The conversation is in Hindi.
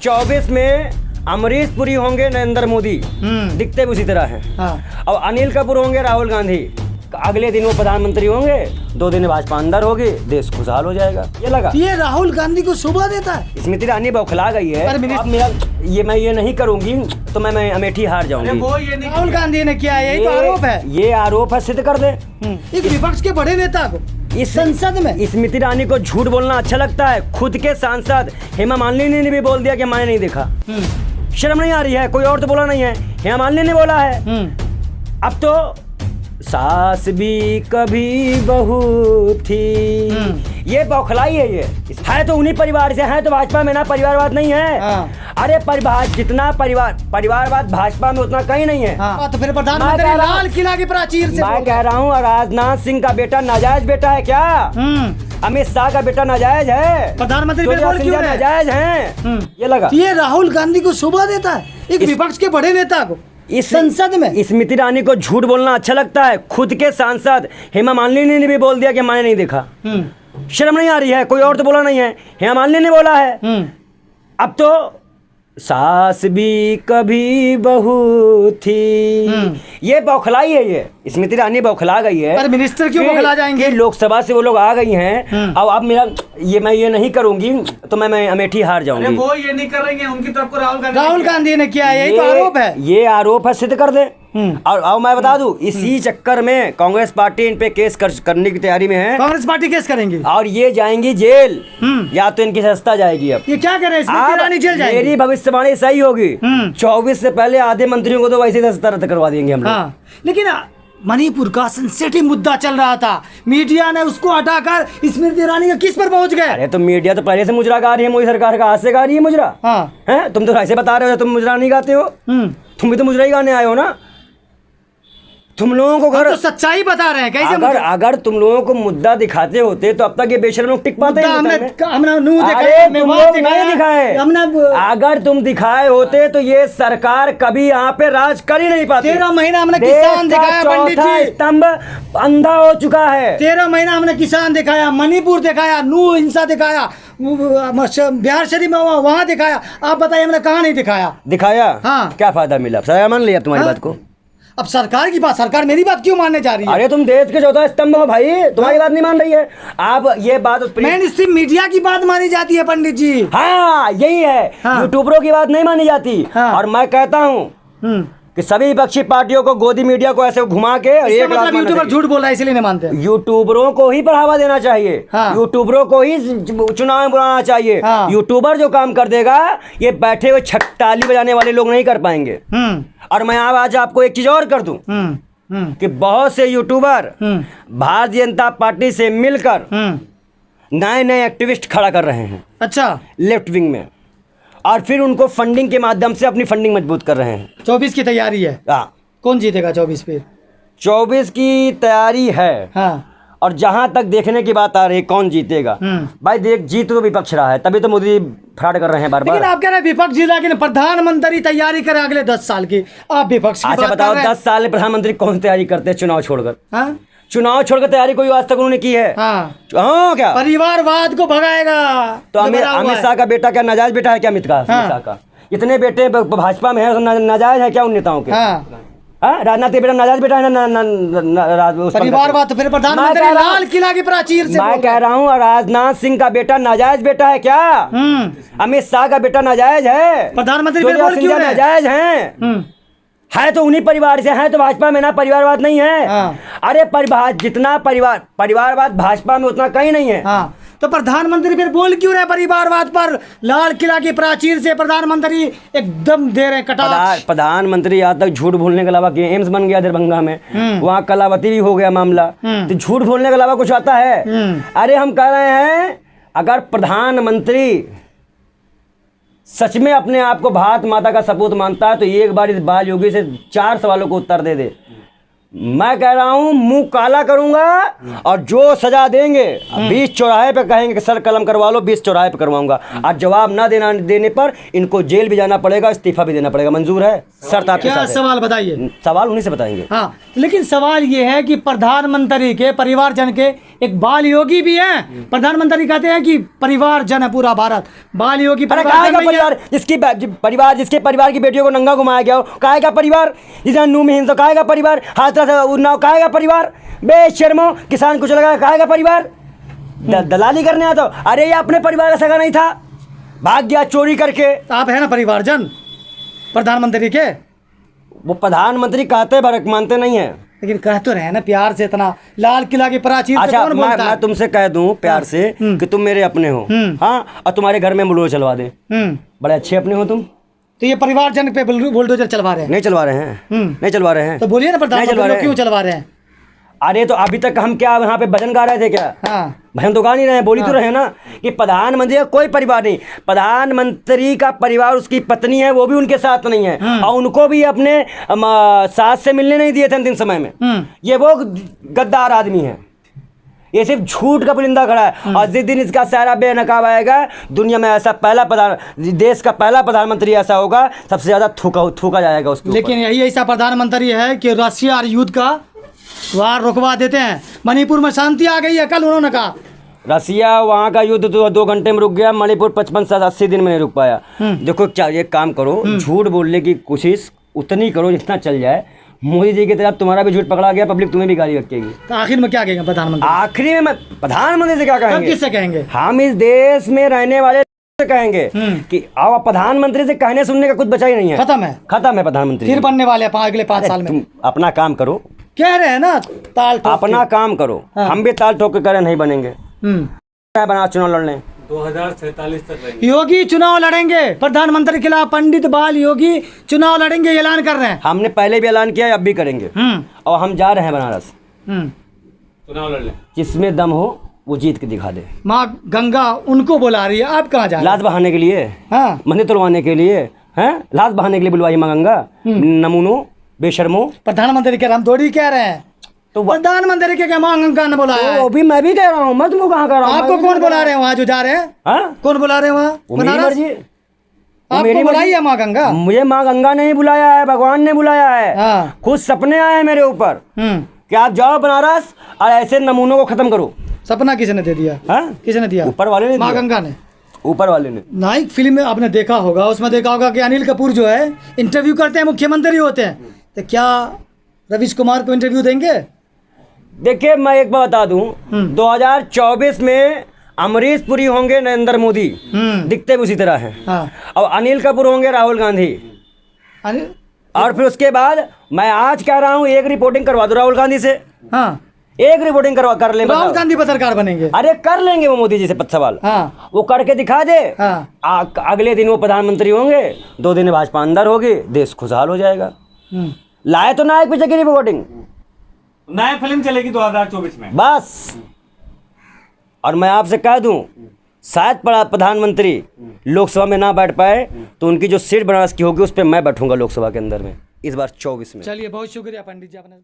24 में अमरीश पुरी होंगे नरेंद्र मोदी, दिखते भी उसी तरह हैं। हाँ। और अनिल कपूर होंगे राहुल गांधी। अगले दिन वो प्रधानमंत्री होंगे, 2 दिन भाजपा अंदर होगी, देश खुशहाल हो जाएगा। ये लगा ये राहुल गांधी को शोभा देता है। स्मृति ईरानी बौखला गई है। अब मेरा मैं ये नहीं करूंगी तो मैं अमेठी हार जाऊंगी। वो ये राहुल गांधी ने किया, यही तो आरोप है। ये आरोप है, सिद्ध कर दे। एक विपक्ष के बड़े नेता को इस संसद में स्मृति ईरानी को झूठ बोलना अच्छा लगता है। खुद के सांसद हेमा मालिनी ने भी बोल दिया कि मैंने नहीं देखा। शर्म नहीं आ रही है? कोई और तो बोला नहीं है, हेमा मालिनी ने बोला है। अब तो सास भी कभी बहू थी, ये बौखलाई है। ये है तो उन्हीं परिवार से है, तो भाजपा में ना परिवारवाद नहीं है। अरे जितना परिवारवाद भाजपा में उतना कहीं नहीं है। तो फिर प्रधानमंत्री लाल किला की प्राचीर से मैं कह रहा हूँ, राजनाथ सिंह का बेटा नाजायज बेटा है क्या? अमित शाह का बेटा नाजायज है? प्रधानमंत्री नाजायज है? ये लगा ये राहुल गांधी को शोभा देता है, एक विपक्ष के बड़े नेता को इस संसद में। स्मृति ईरानी को झूठ बोलना अच्छा लगता है। खुद के सांसद हेमा मालिनी ने भी बोल दिया कि मैंने नहीं देखा। शर्म नहीं आ रही है? कोई और तो बोला नहीं है, हेमा मालिनी ने बोला है। अब तो सास भी कभी बहू थी, ये बौखलाई है। ये स्मृति ईरानी बौखला गई है। पर मिनिस्टर क्यों बौखला जाएंगे? लोकसभा से वो लोग आ गई हैं। अब मेरा मैं ये नहीं करूंगी तो मैं अमेठी हार जाऊंगी। वो ये नहीं कर रही है, उनकी तरफ को राहुल गांधी ने किया, यही तो आरोप है। ये आरोप है, सिद्ध कर दे। और मैं बता दूं, इसी चक्कर में कांग्रेस पार्टी इन पे केस करने की तैयारी में है। कांग्रेस पार्टी केस करेंगी और ये जाएंगी जेल, या तो इनकी सस्ता जाएगी। अब ये क्या करे, स्मृति ईरानी जेल जाएंगी? मेरी भविष्यवाणी सही होगी। 24 से पहले आधे मंत्रियों को तो वैसे ही सस्ता रद्द करवा देंगे हम लोग। लेकिन मणिपुर का सेंसिटिव मुद्दा चल रहा था, मीडिया ने उसको हटाकर स्मृति ईरानी का किस पर पहुंच गए? अरे तो मीडिया तो पहले से मुजरा गा रही है, मोदी सरकार का हाथ से गा रही है मुजरा। हैं? तुम तो ऐसे बता रहे हो तुम मुजरा नहीं गाते हो। तुम भी तो मुजरा ही गाने आए हो ना। तुम लोगों को तो सच्चाई बता रहे हैं। कैसे अगर तुम लोगों को मुद्दा दिखाते होते तो अब तक ये बेशर्म लोग टिक पाते हैं। अगर तुम दिखाए होते तो ये सरकार कभी यहाँ पे राज कर ही नहीं पाती। 13 महीना हमने किसान दिखाया, पंडित जी स्तंभ अंधा हो चुका है। 13 महीना हमने किसान दिखाया, मणिपुर दिखाया, नू हिंसा दिखाया, बिहार शरीफ में वहाँ दिखाया। आप बताइए हमने कहाँ नहीं दिखाया? हाँ, क्या फायदा मिला? सजा मान लिया तुम्हारी बात को। अब सरकार की बात, सरकार मेरी बात क्यों मानने जा रही है? अरे तुम देश के चौथा स्तंभ हो भाई, तुम्हारी बात नहीं मान रही है। आप ये बात मेनस्ट्रीम मीडिया की बात मानी जाती है पंडित जी। हाँ, यही है। यूट्यूबरों की बात नहीं मानी जाती। और मैं कहता हूँ कि सभी विपक्षी पार्टियों को गोदी मीडिया को ऐसे घुमा के एक मतलब यूट्यूबर झूठ बोल रहा है इसलिए नहीं मानते। यूट्यूबरों को ही बढ़ावा देना चाहिए। यूट्यूबरों को ही चुनाव में बुलाना चाहिए। यूट्यूबर जो काम कर देगा, ये बैठे हुए छकताली बजाने वाले लोग नहीं कर पाएंगे। और मैं आज आपको एक चीज और कर दूं कि बहुत से यूट्यूबर भारतीय जनता पार्टी से मिलकर नए एक्टिविस्ट खड़ा कर रहे हैं। अच्छा, लेफ्ट विंग में, और फिर उनको फंडिंग के माध्यम से अपनी फंडिंग मजबूत कर रहे हैं। 24 की तैयारी है। कौन जीतेगा 24 पे? 24 की तैयारी है। और जहां तक देखने की बात आ रही है कौन जीतेगा, भाई जीत तो विपक्ष रहा है, तभी तो मोदी फ्रॉड कर रहे हैं बार बार। लेकिन आप कह रहे हैं विपक्ष जीता कि प्रधानमंत्री तैयारी करे अगले 10 साल की, आप विपक्ष की बात बताओ। 10 साल में प्रधानमंत्री कौन तैयारी करते हैं? चुनाव छोड़कर। चुनाव छोड़कर तैयारी कोई आज तक उन्होंने की है? क्या परिवारवाद को भगाएगा? तो अमित शाह का बेटा क्या नाजायज बेटा है क्या? अमित शाह का इतने बेटे भाजपा में है, नाजायज है क्या उन नेताओं के? राजनाथ के बेटा नाजायज बेटा है ना? परिवारवाद तो फिर प्रधानमंत्री लाल किला की प्राचीर से मैं कह रहा हूँ, राजनाथ सिंह का बेटा नाजायज बेटा है क्या? अमित शाह का बेटा नाजायज है? प्रधानमंत्री नाजायज है तो उन्हीं परिवार से है, तो भाजपा में ना परिवारवाद नहीं है। अरे जितना परिवारवाद भाजपा में उतना कहीं नहीं है। तो प्रधानमंत्री फिर बोल क्यों रहे परिवारवाद पर? लाल किला की प्राचीर से प्रधानमंत्री एकदम दे रहे कटाक्ष। प्रधानमंत्री आज तक झूठ बोलने के अलावा एम्स बन गया दरभंगा में, वहाँ कलावती भी हो गया मामला, तो झूठ बोलने के अलावा कुछ आता है? अरे हम कह रहे हैं, अगर प्रधानमंत्री सच में अपने आप को भारत माता का सपूत मानता है तो एक बार इस बाल योगी से 4 सवालों को उत्तर दे दे। मैं कह रहा हूं, मुंह काला करूंगा और जो सजा देंगे 20 चौराहे पे कहेंगे कि सर कलम करवा लो, 20 चौराहे पे करवाऊंगा। और जवाब ना देने पर इनको जेल भी जाना पड़ेगा, इस्तीफा भी देना पड़ेगा। मंजूर है? शर्त आपके साथ है। सवाल बताइए। सवाल उन्हीं से बताएंगे। हाँ, लेकिन सवाल ये है कि प्रधानमंत्री के परिवारजन के एक बाल योगी भी है, प्रधानमंत्री कहते हैं कि परिवार जन है पूरा भारत, बाल योगी अरे परिवार कहाँ जन का नहीं है। परिवार, जिसके परिवार की बेटियों को नंगा घुमाया गया हो, कहाँ का परिवार, जिसे अन्नू में हिंसा, कहाँ का परिवार, हाथरस उन्नाव, कहाँ का परिवार, बेशर्मो, किसान कुछ लगा, कहाँ का परिवार, दलाली करने आता हो। अरे ये अपने परिवार का सगा नहीं था, भाग गया चोरी करके। आप है ना परिवारजन प्रधानमंत्री के, वो प्रधानमंत्री कहते भरक मानते नहीं है। लेकिन कह तो रहे ना प्यार से, इतना लाल किला की प्राचीर पे अच्छा कौन बोलता है? मैं तुमसे कह दूं प्यार से कि तुम मेरे अपने हो, हाँ, और तुम्हारे घर में बुलडोजर चलवा दे, बड़े अच्छे अपने हो तुम। तो ये परिवारजन पे बुलडोजर चलवा रहे हैं? नहीं चलवा रहे हैं, नहीं चलवा रहे हैं। तो बोलिए ना प्रधानमंत्री लोग क्यों चलवा रहे हैं? अरे तो अभी तक हम क्या यहाँ पे भजन गा रहे थे क्या? हाँ, भजन तो गा नहीं रहे हैं, बोली तो रहे ना कि प्रधानमंत्री का कोई परिवार नहीं, प्रधानमंत्री का परिवार उसकी पत्नी है, वो भी उनके साथ नहीं है, और उनको भी अपने सास से मिलने नहीं दिए थे अंतिम समय में। ये वो गद्दार आदमी है, ये सिर्फ झूठ का परिंदा खड़ा है। और जिस दिन इसका सारा बेनकाब आएगा, दुनिया में ऐसा देश का पहला प्रधानमंत्री ऐसा होगा, सबसे ज्यादा थूका जाएगा उसके ऊपर। लेकिन यही ऐसा प्रधानमंत्री है कि रशिया और युद्ध का वार रुकवा देते हैं। मणिपुर में शांति आ गई है, कल उन्होंने कहा। रसिया वहाँ का युद्ध तो 2 घंटे में रुक गया, मणिपुर 55 से 80 दिन में नहीं रुक पाया। देखो क्या, एक काम करो, झूठ बोलने की कोशिश उतनी करो जितना चल जाए। मोदी जी की तरफ तुम्हारा भी झूठ पकड़ा गया, पब्लिक तुम्हें भी गाली रखेगी। तो आखिर में क्या कहेंगे प्रधानमंत्री? आखिरी में प्रधानमंत्री से क्या तब कहेंगे? किससे कहेंगे? हम इस देश में रहने वाले से कहेंगे कि अब प्रधानमंत्री से कहने सुनने का कुछ बचा ही नहीं है, खत्म है, खत्म है प्रधानमंत्री। फिर बनने वाले हैं अगले 5 साल में। तुम अपना काम करो, कह रहे हैं ना ताल ठोक अपना काम करो। हम भी ताल ठोक के करें, नहीं बनेंगे। के। बना चुनाव लड़ने 2047 तक रहेंगे। योगी चुनाव लड़ेंगे, प्रधानमंत्री के खिलाफ पंडित बाल योगी चुनाव लड़ेंगे, ऐलान कर रहे हैं। हमने पहले भी ऐलान किया है, अब भी करेंगे। और हम जा रहे हैं बनारस, चुनाव लड़ लें। जिसमें दम हो वो जीत के दिखा दे। माँ गंगा उनको बुला रही है, आप कहाँ जा रहे लाश बहाने के लिए, हाँ, मंदिर तुलवाने के लिए, हैं, लाश बहाने के लिए बुलवाई माँ गंगा। नमूनो, बेशर्मो। प्रधानमंत्री के हम थोड़ी कह रहे हैं, तो प्रधानमंत्री के माँ गंगा ने बुलाया है। वो भी मैं भी कह रहा हूँ, मैं तुमको कहाँ कह रहा हूँ? आपको कौन बुला रहे हैं वहाँ जो जा रहे हैं? हाँ? कौन बुला रहे हैं वहाँ वो मेरी बनारस? मर्जी, आपको बुलाई है माँ गंगा? मुझे माँ गंगा ने ही बुलाया है, भगवान ने बुलाया है। हाँ। खुद सपने आए हैं मेरे ऊपर कि आप जाओ बनारस और ऐसे नमूनों को खत्म करो। सपना किसने दे दिया? हाँ? किसने दिया? ऊपर वाले ने माँ दिया। गंगा ने। ऊपर वाले ने। नाइक फिल्म में आपने देखा होगा, उसमें देखा होगा कि अनिल कपूर जो है इंटरव्यू करते हैं, मुख्यमंत्री होते हैं, तो क्या रवीश कुमार को इंटरव्यू देंगे? देखिए मैं एक बात बता दूं, 2024 में अमरीश पुरी होंगे नरेंद्र मोदी, दिखते भी उसी तरह हैं। हाँ। और अनिल कपूर होंगे राहुल गांधी। अनिल, और फिर उसके बाद मैं आज कह रहा हूं, एक रिपोर्टिंग करवा दो राहुल गांधी से, हाँ, एक रिपोर्टिंग कर ले। राहुल गांधी पत्रकार बनेंगे। अरे कर लेंगे वो मोदी जी से सवाल, हाँ, वो करके दिखा दे। हाँ। अगले दिन वो प्रधानमंत्री होंगे, 2 दिन भाजपा अंदर होगी, देश खुशहाल हो जाएगा। लाए तो नायक पीछे की रिपोर्टिंग, नया फिल्म चलेगी 2024 में बस। और मैं आपसे कह दूं, शायद प्रधानमंत्री लोकसभा में ना बैठ पाए तो उनकी जो सीट बनारस की होगी उस पर मैं बैठूंगा लोकसभा के अंदर में इस बार 24 में। चलिए बहुत शुक्रिया पंडित जी, आपने